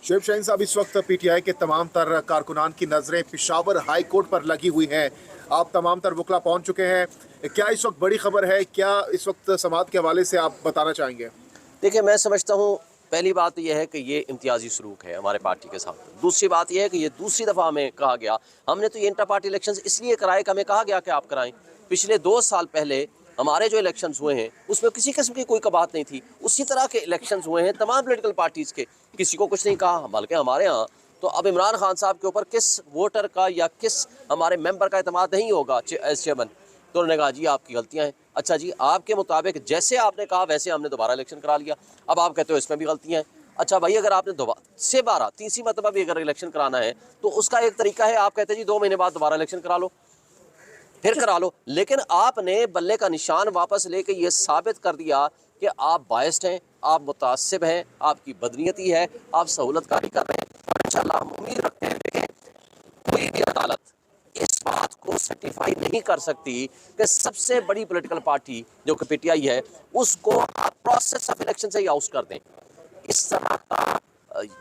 शुएब शाहीन साहब, इस वक्त पीटीआई के तमाम तर कारकुनान की नज़रें पिशावर हाई कोर्ट पर लगी हुई हैं। आप तमाम तर वकला पहुंच चुके हैं। क्या इस वक्त बड़ी खबर है? क्या इस वक्त समात के हवाले से आप बताना चाहेंगे? देखिए, मैं समझता हूँ पहली बात तो यह है कि ये इम्तियाजी सलूक है हमारे पार्टी के साथ। दूसरी बात यह है कि ये दूसरी दफ़ा हमें कहा गया, हमने तो ये इंटर पार्टी इलेक्शंस इसलिए कराए कि हमें कहा गया कि आप कराएं। पिछले 2 साल पहले हमारे जो इलेक्शंस हुए हैं उसमें किसी किस्म की कोई कबात नहीं थी। उसी तरह के इलेक्शंस हुए हैं तमाम पॉलिटिकल पार्टीज़ के, किसी को कुछ नहीं कहा। बल्कि हमारे यहाँ तो अब इमरान खान साहब के ऊपर किस वोटर का या किस हमारे मेंबर का एतमाद नहीं होगा एज चेयरमैन। तो उन्होंने कहा जी आपकी गलतियाँ हैं। अच्छा जी, आपके मुताबिक जैसे आपने कहा वैसे हमने दोबारा इलेक्शन करा लिया। अब आप कहते हो इसमें भी गलतियाँ हैं। अच्छा भाई, अगर आपने दोबारा तीसरी मरतबा भी अगर इलेक्शन कराना है तो उसका एक तरीका है, आप कहते हैं जी 2 महीने बाद दोबारा इलेक्शन करा लो, फिर करा लो। लेकिन आपने बल्ले का निशान वापस लेके ये साबित कर दिया कि आप बायस्ड हैं, आप मुतासिब हैं, आपकी बदनीयती है, आप सहूलतकारी कर रहे हैं। और इंशाल्लाह हम उम्मीद रखते हैं देखें कोई भी अदालत इस बात को सर्टिफाई नहीं कर सकती कि सबसे बड़ी पॉलिटिकल पार्टी जो कि पीटीआई है उसको आप प्रोसेस ऑफ इलेक्शन से ही आउट कर दें। इस तरह का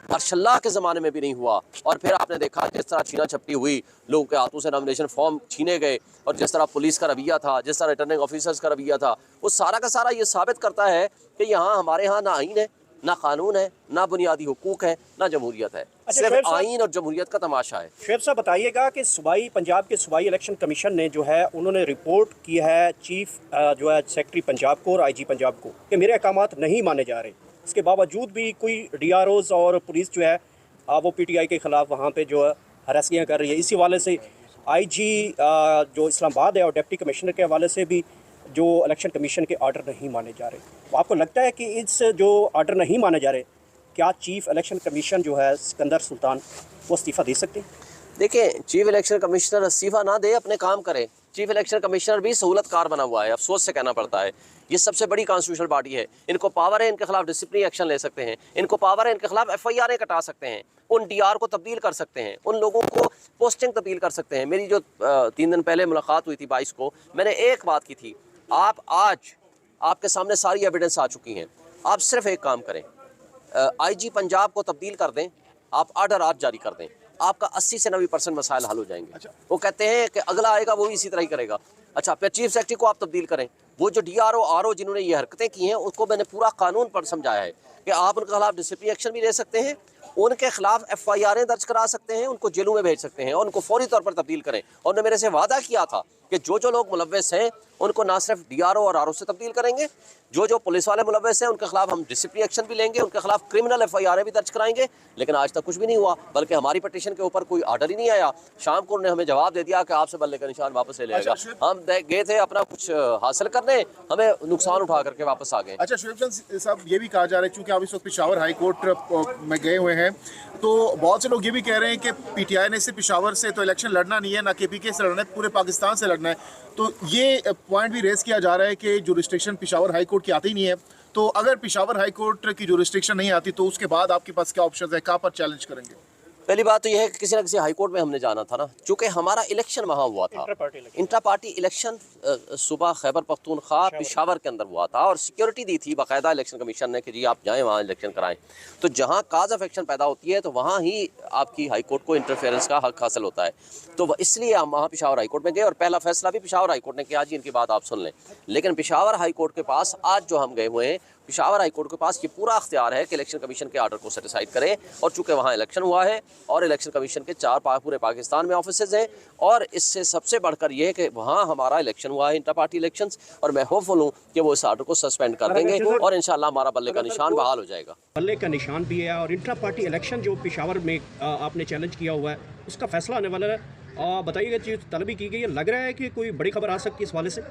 मार्शल्लाह के ज़माने में भी नहीं हुआ। और फिर आपने देखा जिस तरह छीना झपटी हुई, लोगों के हाथों से नॉमिनेशन फॉर्म छीने गए, और जिस तरह पुलिस का रवैया था, जिस तरह रिटर्निंग ऑफिसर्स का रवैया था, वो सारा का सारा ये साबित करता है कि यहाँ हमारे यहाँ ना आइन है, ना कानून है, ना बुनियादी हुकूक है, ना जमहूरियत है। सिर्फ आइन और जमहूरियत का तमाशा है। शुएब साहब, बताइएगा कि सूबाई पंजाब के सूबाई इलेक्शन कमीशन ने जो है उन्होंने रिपोर्ट की है चीफ जो है सेक्रेटरी पंजाब को और आईजी पंजाब को कि मेरे अहकामात नहीं माने जा रहे। इसके बावजूद भी कोई डीआरओज और पुलिस जो है वो पीटीआई के ख़िलाफ़ वहाँ पे जो है हरासियाँ कर रही है। इसी हवाले से आईजी जो इस्लामाबाद है और डिप्टी कमिश्नर के हवाले से भी जो इलेक्शन कमीशन के आर्डर नहीं माने जा रहे। तो आपको लगता है कि इस जो आर्डर नहीं माने जा रहे, क्या चीफ इलेक्शन कमीशन जो है सिकंदर सुल्तान वो इस्तीफ़ा दे सकते हैं? देखिए, चीफ इलेक्शन कमिश्नर इस्तीफ़ा ना दे, अपने काम करे। चीफ इलेक्शन कमिश्नर भी सहूलतकार बना हुआ है, अफसोस से कहना पड़ता है। ये सबसे बड़ी कॉन्स्टिट्यूशनल बॉडी है, इनको पावर है इनके खिलाफ डिसिप्लिनरी एक्शन ले सकते हैं, इनको पावर है इनके खिलाफ FIR कटा सकते हैं, उन DR को तब्दील कर सकते हैं, उन लोगों को पोस्टिंग तब्दील कर सकते हैं। मेरी जो 3 दिन पहले मुलाकात हुई थी 22 को, मैंने एक बात की थी, आप आज आपके सामने सारी एविडेंस आ चुकी हैं। आप सिर्फ एक काम करें, IG पंजाब को तब्दील कर दें, आप आर्डर आज जारी कर दें, आपका 80 से 90% मसाइल हल हो जाएंगे। अच्छा। वो कहते हैं कि अगला आएगा वो भी इसी तरह ही करेगा। अच्छा, फिर चीफ सेक्रेटरी को आप तब्दील करें। वो जो DRO RO जिन्होंने ये हरकतें की हैं उसको मैंने पूरा कानून पर समझाया है कि आप उनके खिलाफ डिसिप्लिनरी एक्शन भी ले सकते हैं, उनके खिलाफ FIR दर्ज करा सकते हैं, उनको जेलों में भेज सकते हैं और उनको फौरी तौर पर तब्दील करें। और उन्होंने मेरे से वादा किया था कि जो लोग मुलव्वस हैं उनको ना सिर्फ DRO और RO से तब्दील करेंगे, जो पुलिस वाले मुलव्वस हैं उनके खिलाफ हम डिसिप्लिनरी एक्शन भी लेंगे, उनके खिलाफ क्रिमिनल FIR भी दर्ज कराएंगे। लेकिन आज तक कुछ भी नहीं हुआ, बल्कि हमारी पटिशन के ऊपर कोई ऑर्डर ही नहीं आया। शाम को उन्होंने हमें जवाब दे दिया कि आपसे बल्ले का निशान वापस ले लेगा। हम गए थे अपना कुछ हासिल करने, हमें नुकसान उठा करके वापस आ गए। अच्छा शुएब साहब, ये भी कहा जा रहा है चूँकि आप इस वक्त पेशावर हाई कोर्ट में गए हुए हैं, तो बहुत से लोग ये भी कह रहे हैं कि पीटीआई ने सिर्फ पेशावर से तो इलेक्शन लड़ना नहीं है, ना KPK से लड़ना है, पूरे पाकिस्तान से लड़ना है। तो ये पॉइंट भी रेस किया जा रहा है कि जुरिस्डिक्शन पेशावर हाई कोर्ट की आती ही नहीं है। तो अगर पेशावर हाई कोर्ट की जुरिस्डिक्शन नहीं आती तो उसके बाद आपके पास क्या ऑप्शन है, कहाँ पर चैलेंज करेंगे? पहली बात तो यह है कि किसी ना किसी हाई कोर्ट में हमने जाना था ना, चूँकि हमारा इलेक्शन वहाँ हुआ था, इंट्रा पार्टी इलेक्शन सुबह खैबर पख्तूनख्वा पेशावर के अंदर हुआ था और सिक्योरिटी दी थी बाकायदा इलेक्शन कमीशन ने कि जी आप जाएं वहाँ इलेक्शन कराएं। तो जहाँ काज ऑफ एक्शन पैदा होती है तो वहाँ ही आपकी हाई कोर्ट को इंटरफेरेंस का हक हासिल होता है। तो इसलिए हम वहाँ पेशावर हाई कोर्ट में गए और पहला फैसला भी पेशावर हाई कोर्ट ने किया, जी इनकी बात आप सुन लें। लेकिन पेशावर हाई कोर्ट के पास आज जो हम गए हुए हैं, पेशावर हाई कोर्ट के पास ये पूरा अख्तियार है कि इलेक्शन कमीशन के आर्डर को सेटिसाइड करें। और चूँकि वहाँ इलेक्शन हुआ है और इलेक्शन कमीशन के 4 पूरे पाकिस्तान में ऑफिसेज हैं, और इससे सबसे बढ़कर ये है कि वहाँ हमारा इलेक्शन हुआ है, इंटर पार्टी इलेक्शंस, और मैं होपफुल हूँ कि वो इस आर्डर को सस्पेंड कर देंगे और इंशाल्लाह हमारा बल्ले का निशान बहाल हो जाएगा। बल्ले का निशान भी है और इंटर पार्टी इलेक्शन जो पेशावर में आपने चैलेंज किया हुआ है उसका फैसला आने वाला है। बताइएगा, चीज़ तलबी की गई है, लग रहा है कि कोई बड़ी खबर आ सकती है इस वाले से?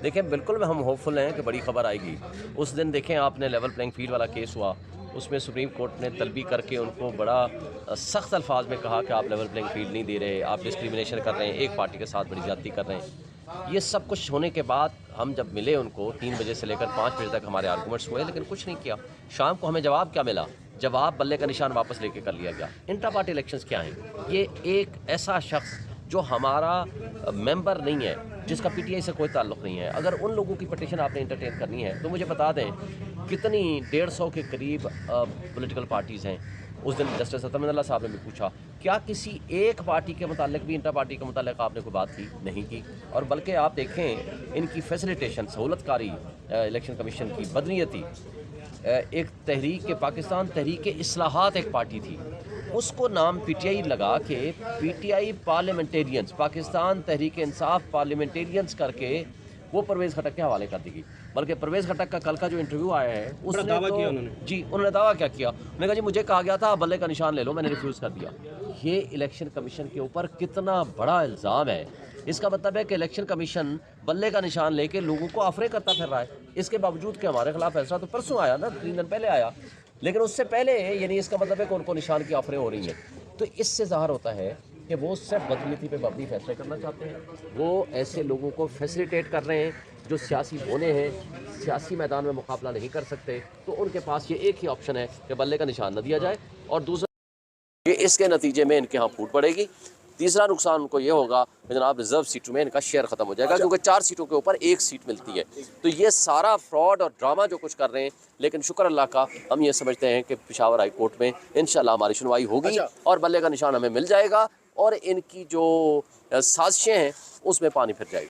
देखें, बिल्कुल हम होपफुल हैं कि बड़ी खबर आएगी। उस दिन देखें आपने लेवल प्लेइंग फील्ड वाला केस हुआ, उसमें सुप्रीम कोर्ट ने तलबी करके उनको बड़ा सख्त अल्फाज में कहा कि आप लेवल प्लेइंग फील्ड नहीं दे रहे, आप डिस्क्रिमिनेशन कर रहे हैं, एक पार्टी के साथ बड़ी ज्यादती कर रहे हैं। ये सब कुछ होने के बाद हम जब मिले उनको 3 बजे से लेकर 5 बजे तक हमारे आर्गूमेंट्स हुए, लेकिन कुछ नहीं किया। शाम को हमें जवाब क्या मिला? जवाब बल्ले का निशान वापस लेके कर लिया गया। इंट्रा पार्टी इलेक्शंस क्या हैं? ये एक ऐसा शख्स जो हमारा मेंबर नहीं है, जिसका पीटीआई से कोई ताल्लुक़ नहीं है, अगर उन लोगों की पटिशन आपने इंटरटेन करनी है तो मुझे बता दें कितनी 150 के करीब पॉलिटिकल पार्टीज़ हैं, उस दिन जस्टिस अतमिल्ला साहब ने भी पूछा, क्या किसी एक पार्टी के मुतालिक भी, इंटर पार्टी के मुतालिक आपने कोई बात की? नहीं की। और बल्कि आप देखें इनकी फैसिलिटेशन, सहूलतकारी इलेक्शन कमीशन की बदनीयती, एक तहरीक के पाकिस्तान तहरीक इस्लाहात एक पार्टी थी, उसको नाम पीटीआई लगा के PTI parliamentarians, Pakistan Tehreek Insaf parliamentarians करके वो परवेज़ खटक के हवाले कर दी गई। बल्कि परवेज़ खटक का कल का जो इंटरव्यू आया है उसने दावा तो किया उन्होंने। जी, उन्होंने दावा क्या किया? उन्होंने कहा जी मुझे कहा गया था आप बल्ले का निशान ले लो, मैंने रिफ्यूज़ कर दिया। ये इलेक्शन कमीशन के ऊपर कितना बड़ा इल्ज़ाम है। इसका मतलब है कि इलेक्शन कमीशन बल्ले का निशान लेके लोगों को आफरे करता फिर रहा है। इसके बावजूद कि हमारे खिलाफ फैसला तो परसों आया ना, 3 दिन पहले आया, लेकिन उससे पहले यानी इसका मतलब है कि उनको निशान की आफरें हो रही हैं। तो इससे ज़ाहिर होता है कि वो सिर्फ बदनीति पे मबनी फैसले करना चाहते हैं। वो ऐसे लोगों को फैसिलिटेट कर रहे हैं जो सियासी होने हैं, सियासी मैदान में मुकाबला नहीं कर सकते, तो उनके पास ये एक ही ऑप्शन है कि बल्ले का निशान न दिया जाए। और दूसरा ये इसके नतीजे में इनके यहाँ फूट पड़ेगी। तीसरा नुकसान उनको ये होगा कि जनाब रिजर्व सीटों में इनका शेयर ख़त्म हो जाएगा, क्योंकि 4 सीटों के ऊपर 1 सीट मिलती है। तो ये सारा फ्रॉड और ड्रामा जो कुछ कर रहे हैं, लेकिन शुक्र अल्लाह का हम ये समझते हैं कि पेशावर हाई कोर्ट में इंशाल्लाह हमारी सुनवाई होगी और बल्ले का निशान हमें मिल जाएगा और इनकी जो साजिशें हैं उसमें पानी फिर जाएगा।